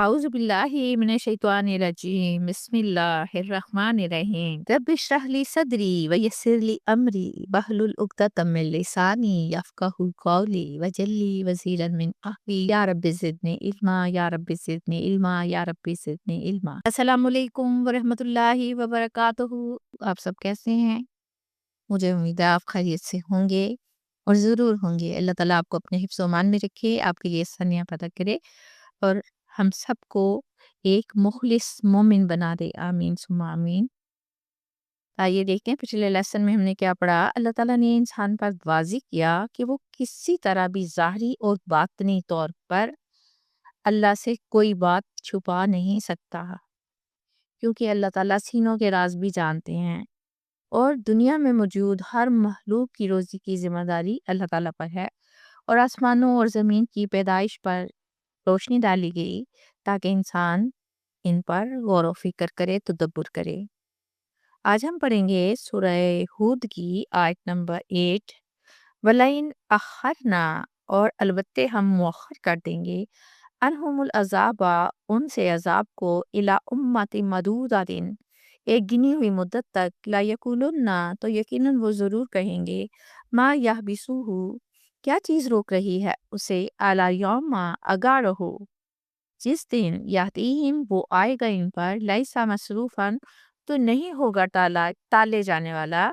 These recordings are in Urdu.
أعوذ بالله من الشيطان الرجيم بسم الله الرحمن الرحيم رب اشرح لي صدري ويسر لي أمري واحلل عقدة من لساني يفقهوا قولي واجعل لي وزيرا من أهلي يا رب زدني علما يا رب زدني علما يا رب زدني علما السلام علیکم ورحمۃ اللہ وبرکاتہ۔ آپ سب کیسے ہیں؟ مجھے امید ہے آپ خیریت سے ہوں گے اور ضرور ہوں گے۔ اللہ تعالیٰ آپ کو اپنے حفظ و امان میں رکھے، آپ کے لیے آسانیاں پیدا کرے اور ہم سب کو ایک مخلص مومن بنا دے، آمین ثم آمین۔ آئیے دیکھتے ہیں پچھلے لیسن میں ہم نے کیا پڑھا۔ اللہ تعالیٰ نے انسان پر واضح کیا کہ وہ کسی طرح بھی ظاہری اور باطنی طور پر اللہ سے کوئی بات چھپا نہیں سکتا، کیونکہ اللہ تعالیٰ سینوں کے راز بھی جانتے ہیں اور دنیا میں موجود ہر مخلوق کی روزی کی ذمہ داری اللہ تعالیٰ پر ہے، اور آسمانوں اور زمین کی پیدائش پر روشنی ڈالی گئی تاکہ انسان ان پر غور و فکر کرے، تدبر کرے۔ آج ہم پڑھیں گے سورہ ہود کی آیت نمبر 8۔ وَلَئِنْ أَخَّرْنَا، اور البتہ ہم مؤخر کر دیں گے، انہم العذاب، ان سے عذاب کو، الی امت مدودۃ، ایک گنی ہوئی مدت تک، لا یقولن، تو یقیناً وہ ضرور کہیں گے، ما یحبسہ، کیا چیز روک رہی ہے اسے، الی یوم، اگاں رہو، جس دن، یاتیہم، وہ آئے گا ان پر، لیسا مصروفاً، تو نہیں ہوگا ٹالے جانے والا،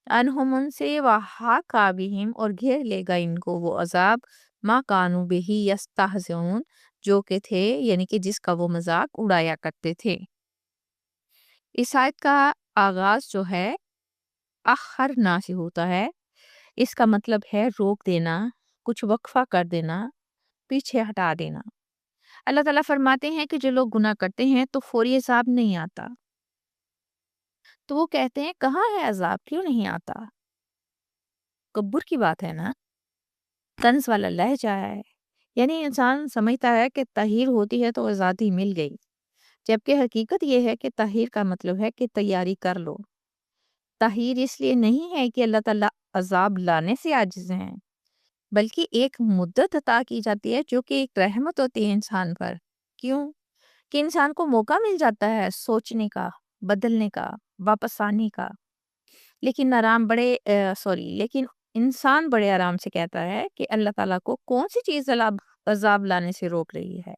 انہم، ان سے، وحاقا بہم، اور گھیر لے گا ان کو وہ عذاب، ما کانوا بہ یستہزئون، جو کہ تھے، یعنی کہ جس کا وہ مذاق اڑایا کرتے تھے۔ اس آیت کا آغاز جو ہے اخرنا سے ہوتا ہے۔ اس کا مطلب ہے روک دینا، کچھ وقفہ کر دینا، پیچھے ہٹا دینا۔ اللہ تعالیٰ فرماتے ہیں کہ جو لوگ گناہ کرتے ہیں تو فوری عذاب نہیں آتا، تو وہ کہتے ہیں کہاں ہے عذاب، کیوں نہیں آتا؟ کبر کی بات ہے نا، طنز والا لہجہ ہے، یعنی انسان سمجھتا ہے کہ تحیر ہوتی ہے تو آزادی مل گئی، جبکہ حقیقت یہ ہے کہ تحیر کا مطلب ہے کہ تیاری کر لو۔ تحیر اس لیے نہیں ہے کہ اللہ تعالیٰ عذاب لانے سے عاجز ہیں، بلکہ ایک مدت عطا کی جاتی ہے جو کہ ایک رحمت ہوتی ہے انسان پر۔ کیوں؟ کہ انسان کو موقع مل جاتا ہے سوچنے کا، بدلنے کا، واپس آنے کا۔ لیکن انسان بڑے آرام سے کہتا ہے کہ اللہ تعالیٰ کو کون سی چیز عذاب لانے سے روک رہی ہے۔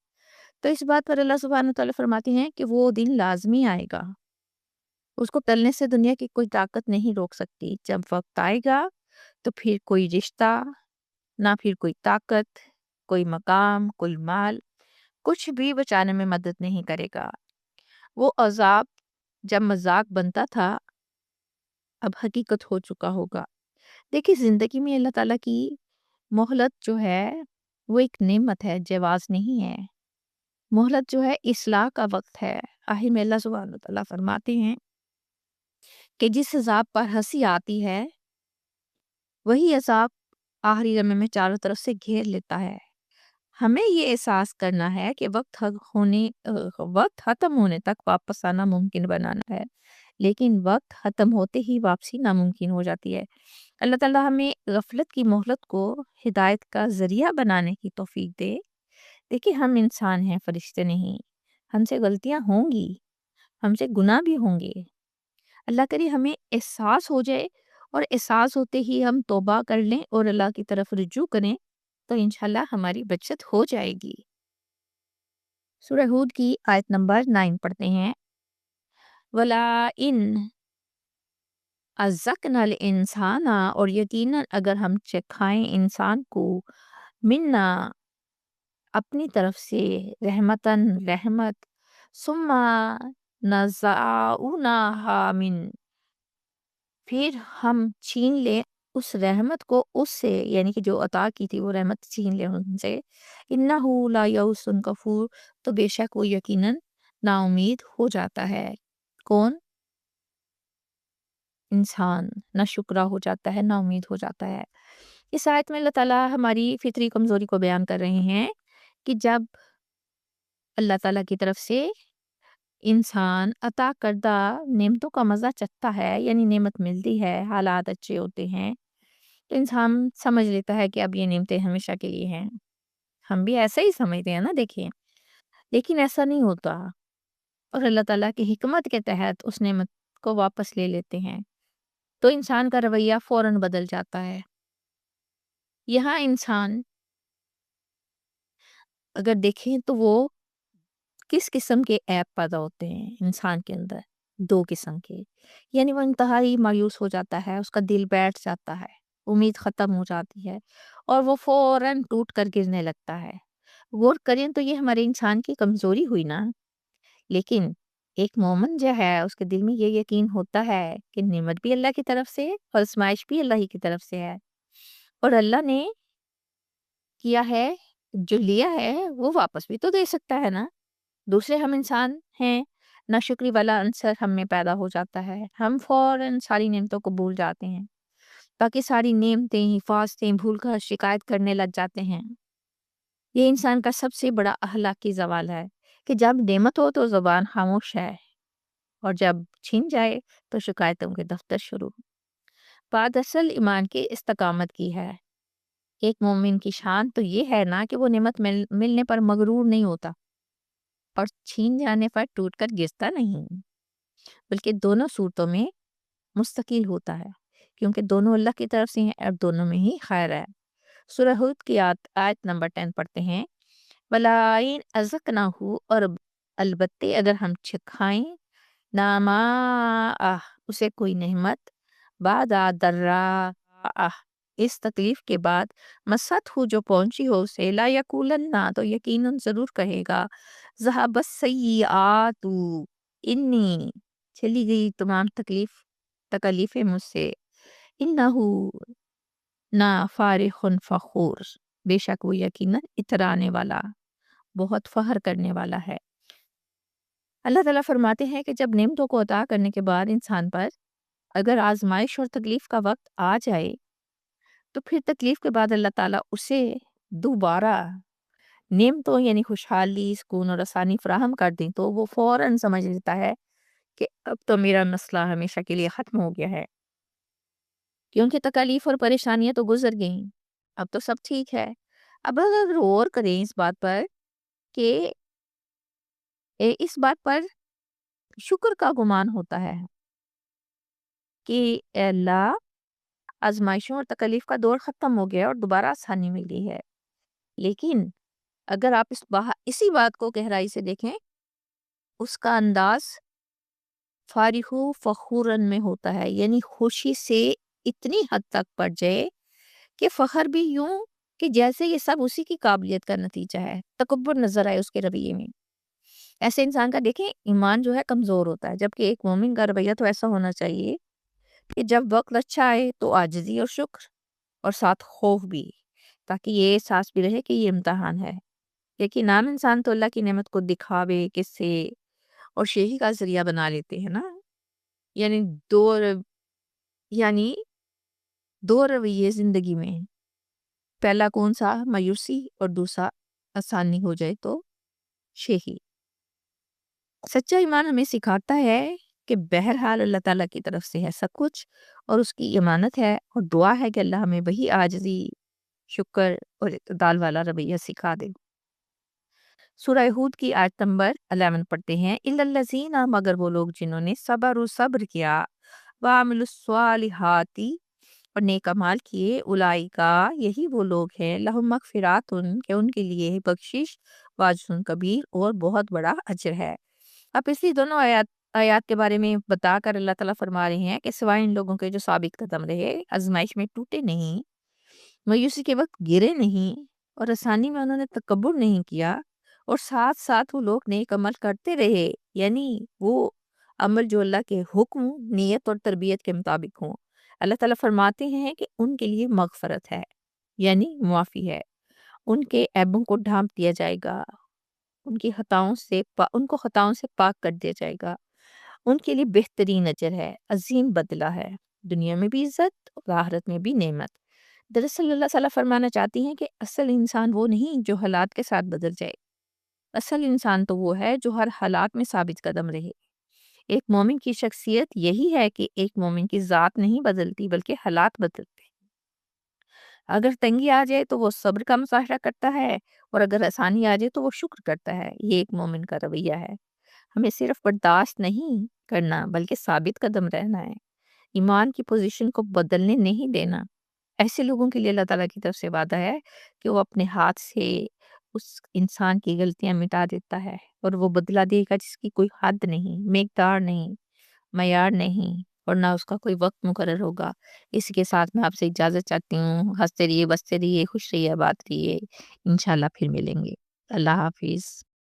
تو اس بات پر اللہ سبحانہ وتعالیٰ فرماتے ہیں کہ وہ دن لازمی آئے گا، اس کو ٹلنے سے دنیا کی کوئی طاقت نہیں روک سکتی۔ جب وقت آئے گا تو پھر کوئی رشتہ، نہ پھر کوئی طاقت، کوئی مقام، کوئی مال، کچھ بھی بچانے میں مدد نہیں کرے گا۔ وہ عذاب جب مذاق بنتا تھا، اب حقیقت ہو چکا ہوگا۔ دیکھیں، زندگی میں اللہ تعالیٰ کی مہلت جو ہے وہ ایک نعمت ہے، جواز نہیں ہے۔ مہلت جو ہے اصلاح کا وقت ہے۔ آخر میں اللہ سبحانہ وتعالیٰ فرماتے ہیں کہ جس عذاب پر ہنسی آتی ہے وہی عذاب آخری لمحے میں چاروں طرف سے گھیر لیتا ہے۔ ہمیں یہ احساس کرنا ہے کہ وقت ختم ہونے تک واپس آنا ممکن بنانا ہے، لیکن وقت ختم ہوتے ہی واپسی ناممکن ہو جاتی ہے۔ اللہ تعالیٰ ہمیں غفلت کی مہلت کو ہدایت کا ذریعہ بنانے کی توفیق دے۔ دیکھیں، ہم انسان ہیں، فرشتے نہیں، ہم سے غلطیاں ہوں گی، ہم سے گناہ بھی ہوں گے۔ اللہ کرے ہمیں احساس ہو جائے، اور احساس ہوتے ہی ہم توبہ کر لیں اور اللہ کی طرف رجوع کریں، تو انشاءاللہ ہماری بچت ہو جائے گی۔ سورہ ہود کی آیت نمبر 9 پڑھتے ہیں۔ وَلَا إِنْ أَذَّقْنَا الْإِنسَانَ، اور یقیناً اگر ہم چکھائیں انسان کو، منا، اپنی طرف سے، رحمتاً، رحمت، ثم نزعناها من، پھر ہم چھین لیں اس رحمت کو اس سے، یعنی کہ جو عطا کی تھی وہ رحمت چھین لیں ان سے، انہ لا یئوس کفور، تو بے شک وہ یقیناً نا امید ہو جاتا ہے۔ کون؟ انسان نا شکرہ ہو جاتا ہے، نا امید ہو جاتا ہے۔ اس آیت میں اللہ تعالیٰ ہماری فطری کمزوری کو بیان کر رہے ہیں کہ جب اللہ تعالیٰ کی طرف سے انسان عطا کردہ نعمتوں کا مزہ چکھتا ہے، یعنی نعمت ملتی ہے، حالات اچھے ہوتے ہیں، تو انسان سمجھ لیتا ہے کہ اب یہ نعمتیں ہمیشہ کے لیے ہیں۔ ہم بھی ایسا ہی سمجھتے ہیں نا۔ دیکھیں، لیکن ایسا نہیں ہوتا، اور اللہ تعالیٰ کی حکمت کے تحت اس نعمت کو واپس لے لیتے ہیں، تو انسان کا رویہ فوراً بدل جاتا ہے۔ یہاں انسان اگر دیکھیں تو وہ کس قسم کے ایپ پیدا ہوتے ہیں انسان کے اندر؟ دو قسم کے، یعنی وہ انتہائی مایوس ہو جاتا ہے، اس کا دل بیٹھ جاتا ہے، امید ختم ہو جاتی ہے، اور وہ فوراً ٹوٹ کر گرنے لگتا ہے۔ غور کریں تو یہ ہمارے انسان کی کمزوری ہوئی نا، لیکن ایک مومن جو ہے اس کے دل میں یہ یقین ہوتا ہے کہ نعمت بھی اللہ کی طرف سے ہے اور آزمائش بھی اللہ ہی کی طرف سے ہے، اور اللہ نے کیا ہے، جو لیا ہے وہ واپس بھی تو دے سکتا ہے نا۔ دوسرے ہم انسان ہیں، ناشکری والا عنصر ہم میں پیدا ہو جاتا ہے، ہم فوراً ساری نعمتوں کو بھول جاتے ہیں، باقی ساری نعمتیں حفاظتیں بھول کر شکایت کرنے لگ جاتے ہیں۔ یہ انسان کا سب سے بڑا اخلاقی زوال ہے کہ جب نعمت ہو تو زبان خاموش ہے، اور جب چھن جائے تو شکایتوں کے دفتر شروع۔ بات اصل ایمان کی استقامت کی ہے۔ ایک مومن کی شان تو یہ ہے نا کہ وہ نعمت ملنے پر مغرور نہیں ہوتا، اور چھین جانے پر ٹوٹ کر گرتا نہیں، بلکہ دونوں صورتوں میں مستقل ہوتا ہے، کیونکہ دونوں اللہ کی طرف سے ہیں اور دونوں میں ہی خیر ہے۔ سورہ ہود کی آیت نمبر 10 پڑھتے ہیں، وَلَئِنْ أَذَقْنَاهُ، اور البتہ اگر ہم چکھائیں، نَمَاءَ، اسے کوئی نعمت، بعد ضراء، اس تکلیف کے بعد، مست ہو جو پہنچی ہو اسے، لا یقولن، تو یقیناً ضرور کہے گا، ذهب السیئات انی، چلی گئی تمام تکلیفیں مجھ سے، انہو، نا فارغ فخور، بے شک وہ یقیناً اترانے والا، بہت فخر کرنے والا ہے۔ اللہ تعالیٰ فرماتے ہیں کہ جب نعمتوں کو عطا کرنے کے بعد انسان پر اگر آزمائش اور تکلیف کا وقت آ جائے، تو پھر تکلیف کے بعد اللہ تعالیٰ اسے دوبارہ نعمتوں یعنی خوشحالی، سکون اور آسانی فراہم کر دیں، تو وہ فوراً سمجھ لیتا ہے کہ اب تو میرا مسئلہ ہمیشہ کے لیے ختم ہو گیا ہے، کیونکہ تکالیف اور پریشانیاں تو گزر گئیں، اب تو سب ٹھیک ہے۔ اب اگر غور کریں اس بات پر کہ اس بات پر شکر کا گمان ہوتا ہے کہ اے اللہ، آزمائشوں اور تکلیف کا دور ختم ہو گیا اور دوبارہ آسانی ملی ہے، لیکن اگر آپ اسی بات کو گہرائی سے دیکھیں، اس کا انداز فارغ و فخورن میں ہوتا ہے، یعنی خوشی سے اتنی حد تک پڑ جائے کہ فخر بھی یوں کہ جیسے یہ سب اسی کی قابلیت کا نتیجہ ہے، تکبر نظر آئے اس کے رویے میں۔ ایسے انسان کا دیکھیں ایمان جو ہے کمزور ہوتا ہے، جبکہ ایک مومن کا رویہ تو ایسا ہونا چاہیے کہ جب وقت اچھا آئے تو عاجزی اور شکر، اور ساتھ خوف بھی، تاکہ یہ احساس بھی رہے کہ یہ امتحان ہے۔ لیکن عام انسان تو اللہ کی نعمت کو دکھاوے، قصے اور شیخی کا ذریعہ بنا لیتے ہیں نا، یعنی دو رو- یعنی دو رویے زندگی میں، پہلا کون سا؟ مایوسی، اور دوسرا آسانی ہو جائے تو شیخی۔ سچا ایمان ہمیں سکھاتا ہے کہ بہرحال اللہ تعالیٰ کی طرف سے ہے سب کچھ، اور اس کی امانت ہے، اور دعا ہے کہ اللہ ہمیں وہی عاجزی، شکر اور اعتدال والا رویہ سکھا دے۔ سورہ ہود کی آیت نمبر 11 پڑھتے ہیں، اِلَّا الَّذِينَ، مگر وہ لوگ جنہوں نے صبر کیا، وَعَمِلُوا الصَّالِحَاتِ، اور نیک اعمال کیے، اولئک، یہی وہ لوگ ہیں، لہم مغفرات، کہ ان کے لیے ہے بخشش، واجر کبیر، اور بہت بڑا اجر ہے۔ اب اسی دونوں آیات کے بارے میں بتا کر اللہ تعالیٰ فرما رہے ہیں کہ سوائے ان لوگوں کے جو ثابت قدم رہے، آزمائش میں ٹوٹے نہیں، مایوسی کے وقت گرے نہیں، اور آسانی میں انہوں نے تکبر نہیں کیا، اور ساتھ ساتھ وہ لوگ نیک عمل کرتے رہے، یعنی وہ عمل جو اللہ کے حکم، نیت اور تربیت کے مطابق ہوں، اللہ تعالیٰ فرماتے ہیں کہ ان کے لیے مغفرت ہے، یعنی معافی ہے، ان کے عیبوں کو ڈھانپ دیا جائے گا، ان کو خطاؤں سے پاک کر دیا جائے گا، ان کے لیے بہترین اجر ہے، عظیم بدلہ ہے، دنیا میں بھی عزت اور آخرت میں بھی نعمت۔ دراصل اللہ تعالیٰ فرمانا چاہتی ہیں کہ اصل انسان وہ نہیں جو حالات کے ساتھ بدل جائے، اصل انسان تو وہ ہے جو ہر حالات میں ثابت قدم رہے۔ ایک مومن کی شخصیت یہی ہے کہ ایک مومن کی ذات نہیں بدلتی بلکہ حالات بدلتے ہیں۔ اگر تنگی آ جائے تو وہ صبر کا مظاہرہ کرتا ہے، اور اگر آسانی آ جائے تو وہ شکر کرتا ہے۔ یہ ایک مومن کا رویہ ہے۔ ہمیں صرف برداشت نہیں کرنا بلکہ ثابت قدم رہنا ہے، ایمان کی پوزیشن کو بدلنے نہیں دینا۔ ایسے لوگوں کے لیے اللہ تعالیٰ کی طرف سے وعدہ ہے کہ وہ اپنے ہاتھ سے اس انسان کی غلطیاں مٹا دیتا ہے، اور وہ بدلہ دے گا جس کی کوئی حد نہیں، مقدار نہیں، معیار نہیں، اور نہ اس کا کوئی وقت مقرر ہوگا۔ اسی کے ساتھ میں آپ سے اجازت چاہتی ہوں۔ ہنستے رہیے، بستے رہیے، خوش رہیے، آباد رہیے۔ انشاءاللہ پھر ملیں گے۔ اللہ حافظ۔